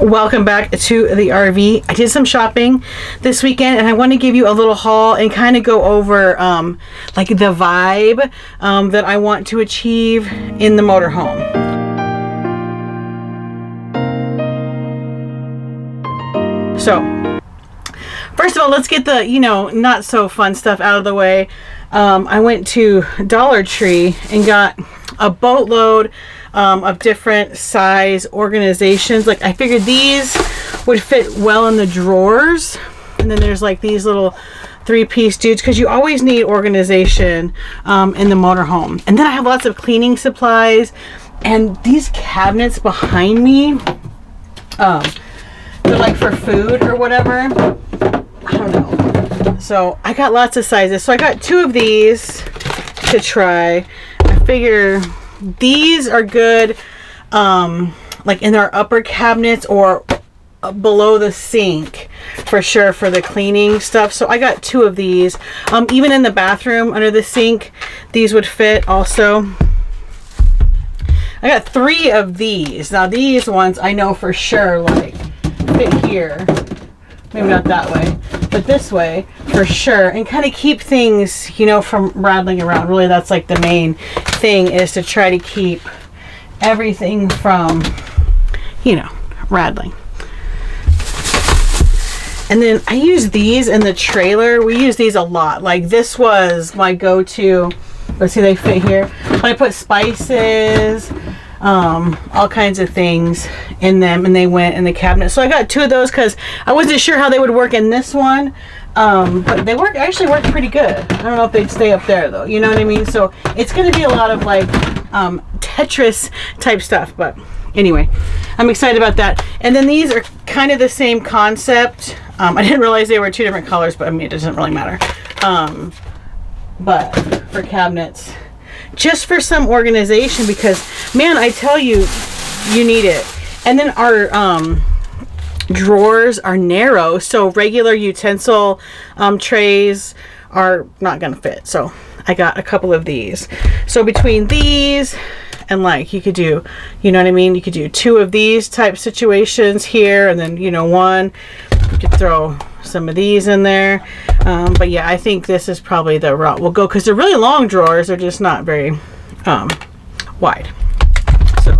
Welcome back to the RV. I did some shopping this weekend and I want to give you a little haul and kind of go over like the vibe that I want to achieve in the motorhome. So first of all, let's get the not so fun stuff out of the way. I went to Dollar Tree and got a boatload of different size organizations. Like I figured these would fit well in the drawers, and then there's like these little 3-piece dudes because you always need organization in the motorhome. And then I have lots of cleaning supplies, and these cabinets behind me, they're like for food or whatever. I don't know. So I got lots of sizes. So I got 2 of these to try. I figure these are good like in our upper cabinets or below the sink for sure for the cleaning stuff. So I got 2 of these. Even in the bathroom under the sink, these would fit also. I got 3 of these. Now these ones I know for sure like fit here. Maybe not that way, but this way for sure, and kind of keep things, from rattling around. Really, that's like the main thing, is to try to keep everything from, rattling. And then I use these in the trailer. We use these a lot. Like this was my go-to. Let's see, they fit here. But I put spices, all kinds of things in them, and they went in the cabinet. So I got 2 of those because I wasn't sure how they would work in this one, but they actually worked pretty good. I don't know if they'd stay up there though, you know what I mean? So it's going to be a lot of like Tetris type stuff, but anyway, I'm excited about that. And then these are kind of the same concept. I didn't realize they were 2 different colors, but I mean, it doesn't really matter. But for cabinets, just for some organization, because man, I tell you, you need it. And then our drawers are narrow, so regular utensil trays are not gonna fit. So I got a couple of these. So between these and like you could do, you know what I mean? You could do 2 of these type situations here, and then one. You could throw some of these in there. But yeah, I think this is probably the route we'll go, because they're really long drawers. They're just not very wide. So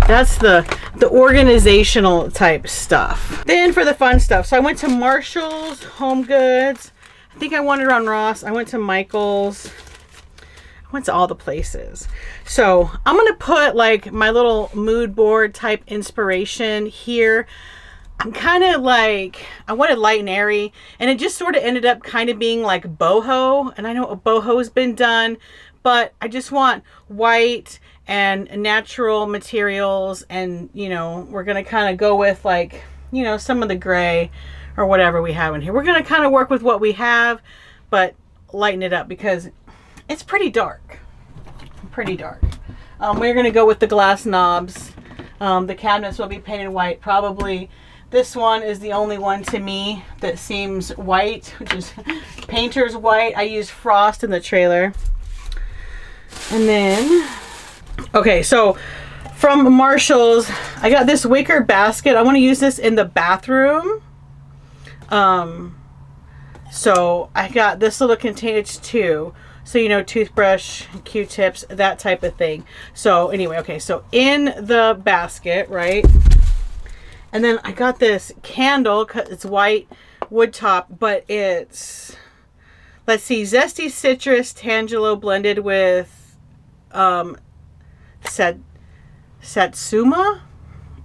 that's the organizational type stuff. Then for the fun stuff, so I went to Marshall's, Home Goods. I think I wandered around Ross. I went to Michael's. I went to all the places. So I'm gonna put like my little mood board type inspiration here. I'm kind of like, I wanted light and airy, and it just sort of ended up kind of being like boho. And I know boho's been done, but I just want white and natural materials, and we're gonna kind of go with like some of the gray or whatever we have in here. We're gonna kind of work with what we have, but lighten it up because it's pretty dark. We're gonna go with the glass knobs. The cabinets will be painted white. Probably this one is the only one to me that seems white, which is painter's white. I use frost in the trailer. And then, okay, so from Marshall's, I got this wicker basket. I want to use this in the bathroom. So I got this little container, it's 2. So, toothbrush, Q-tips, that type of thing. So anyway, okay, so in the basket, right? And then I got this candle, it's white wood top, but it's, let's see, zesty citrus tangelo blended with satsuma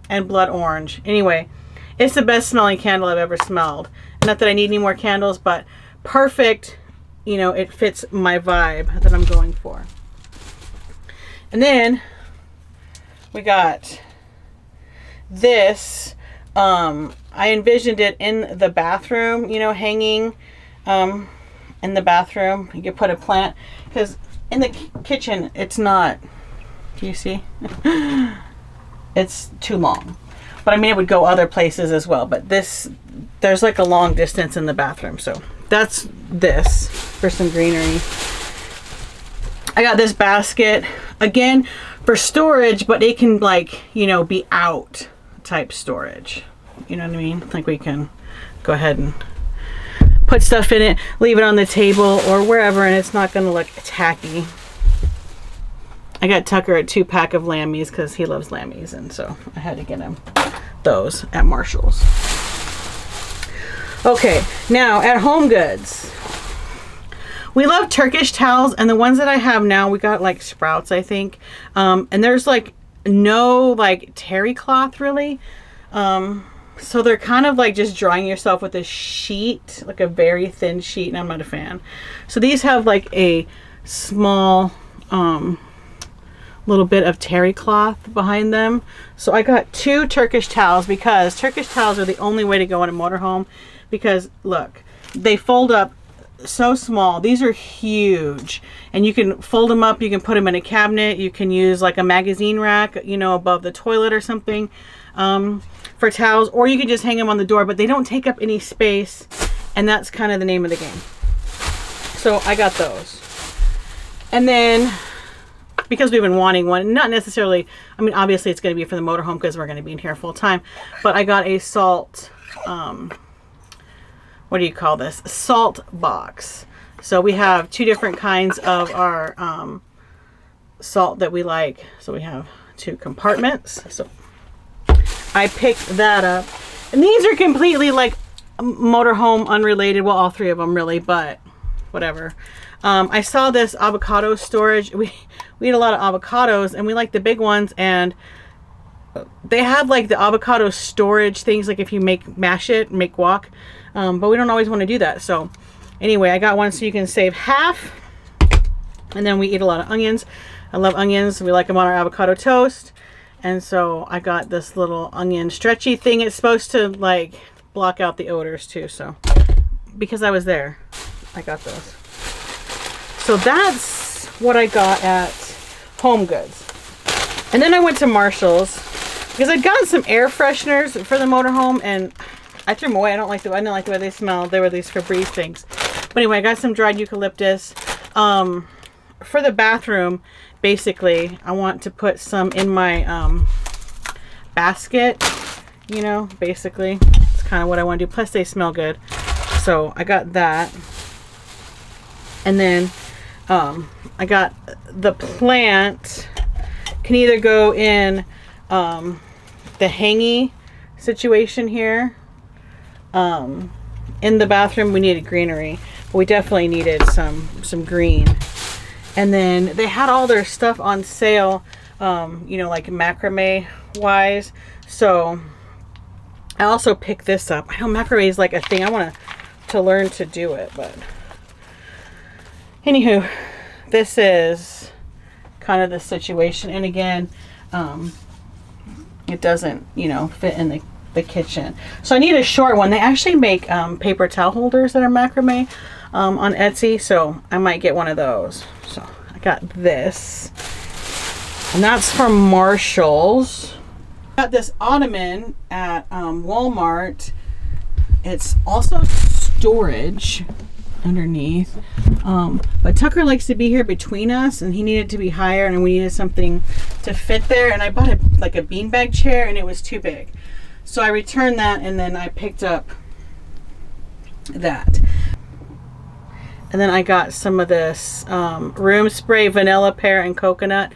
and blood orange. Anyway, it's the best smelling candle I've ever smelled. Not that I need any more candles, but perfect. It fits my vibe that I'm going for. And then we got this. I envisioned it in the bathroom, hanging in the bathroom. You could put a plant, because in the kitchen it's not, do you see? It's too long. But I mean, it would go other places as well, but there's like a long distance in the bathroom, so that's this for some greenery. I got this basket again for storage, but it can, like, be out type storage. You know what I mean? Like we can go ahead and put stuff in it, leave it on the table or wherever, and it's not going to look tacky. I got Tucker a 2-pack of lammies because he loves lammies, and so I had to get him those at Marshall's. Okay, now at Home Goods, we love Turkish towels, and the ones that I have now, we got like Sprouts, I think, and there's like no like terry cloth really, so they're kind of like just drying yourself with a sheet, like a very thin sheet, and I'm not a fan. So these have like a small little bit of terry cloth behind them. So I got 2 Turkish towels because Turkish towels are the only way to go in a motorhome, because look, they fold up so small. These are huge, and you can fold them up, you can put them in a cabinet, you can use like a magazine rack, you know, above the toilet or something, for towels, or you can just hang them on the door, but they don't take up any space, and that's kind of the name of the game. So I got those. And then because we've been wanting one, not necessarily, I mean, obviously it's going to be for the motorhome because we're going to be in here full time, but I got a salt, what do you call this? Salt box. So we have 2 different kinds of our salt that we like. So we have 2 compartments. So I picked that up. And these are completely like motorhome unrelated. Well, all 3 of them really, but whatever. I saw this avocado storage. We eat a lot of avocados, and we like the big ones, and they have like the avocado storage things, like if you mash it, make guac, but we don't always want to do that. So anyway, I got one so you can save half, and then we eat a lot of onions. I love onions. We like them on our avocado toast, and so I got this little onion stretchy thing. It's supposed to like block out the odors too, so because I was there, I got those. So that's what I got at Home Goods. And then I went to Marshall's because I'd gotten some air fresheners for the motorhome, and I threw them away. I didn't like the way they smell. They were these Febreze things. But anyway, I got some dried eucalyptus. For the bathroom, basically, I want to put some in my basket. You know, basically, it's kind of what I want to do. Plus, they smell good. So I got that. And then I got the plant. Can either go in the hangy situation here. In the bathroom, we needed greenery. But we definitely needed some green. And then they had all their stuff on sale, you know, like macrame wise. So I also picked this up. I know macrame is like a thing. I want to learn to do it, but anywho, this is kind of the situation. And again, it doesn't, you know, fit in the kitchen. So I need a short one. They actually make paper towel holders that are macrame on Etsy. So I might get one of those. So I got this. And that's from Marshall's. Got this ottoman at Walmart. It's also storage underneath, but Tucker likes to be here between us, and he needed to be higher, and we needed something to fit there, and I bought like a beanbag chair, and it was too big, so I returned that, and then I picked up that. And then I got some of this room spray, vanilla, pear, and coconut,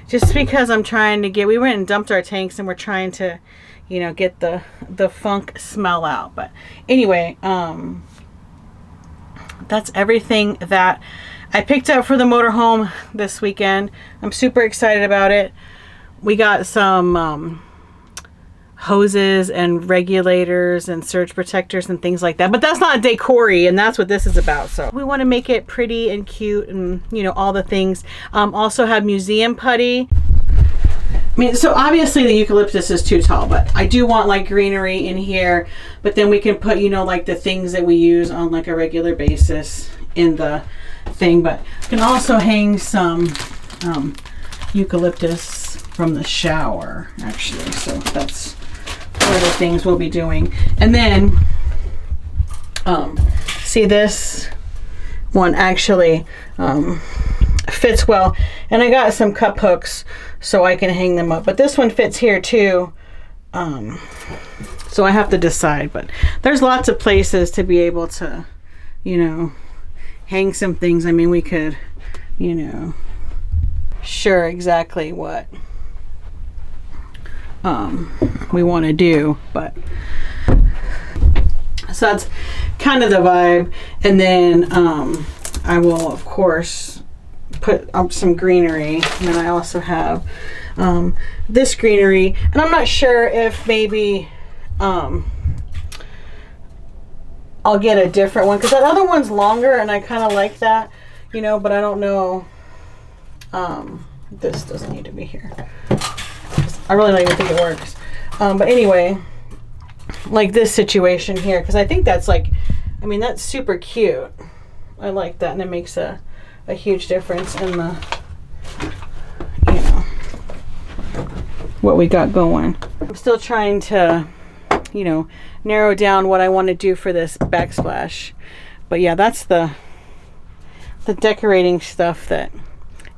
just because I'm trying to get, we went and dumped our tanks, and we're trying to, you know, get the funk smell out. But anyway, that's everything that I picked up for the motorhome this weekend. I'm super excited about it. We got some hoses and regulators and surge protectors and things like that, but that's not decor-y, and that's what this is about. So we want to make it pretty and cute, and you know, all the things. Also have museum putty. I mean, so obviously the eucalyptus is too tall, but I do want like greenery in here, but then we can put, you know, like the things that we use on like a regular basis in the thing. But you can also hang some eucalyptus from the shower, actually. So that's one of the things we'll be doing. And then see, this one actually fits well, and I got some cup hooks so I can hang them up, but this one fits here too, So I have to decide, but there's lots of places to be able to, you know, hang some things. I mean, we could, you know, sure exactly what we want to do, but so that's kind of the vibe. And then I will of course put up some greenery, and then I also have this greenery, and I'm not sure if maybe I'll get a different one because that other one's longer and I kind of like that, you know, but I don't know. This doesn't need to be here. I really don't even think it works. But anyway, like this situation here, because I think that's like, I mean, that's super cute. I like that, and it makes a huge difference in the, you know, what we got going. I'm still trying to, you know, narrow down what I want to do for this backsplash. But yeah, that's the decorating stuff that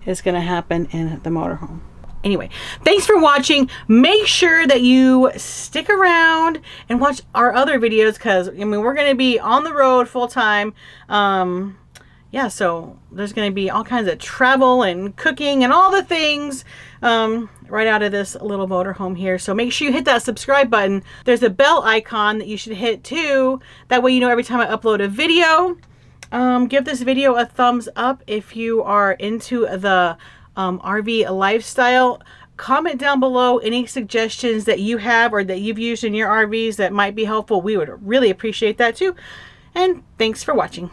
is going to happen in the motorhome. Anyway, thanks for watching. Make sure that you stick around and watch our other videos, because I mean, we're going to be on the road full time. Yeah, so there's going to be all kinds of travel and cooking and all the things right out of this little motorhome here. So make sure you hit that subscribe button. There's a bell icon that you should hit too. That way you know every time I upload a video. Give this video a thumbs up if you are into the RV lifestyle. Comment down below any suggestions that you have or that you've used in your RVs that might be helpful. We would really appreciate that too. And thanks for watching.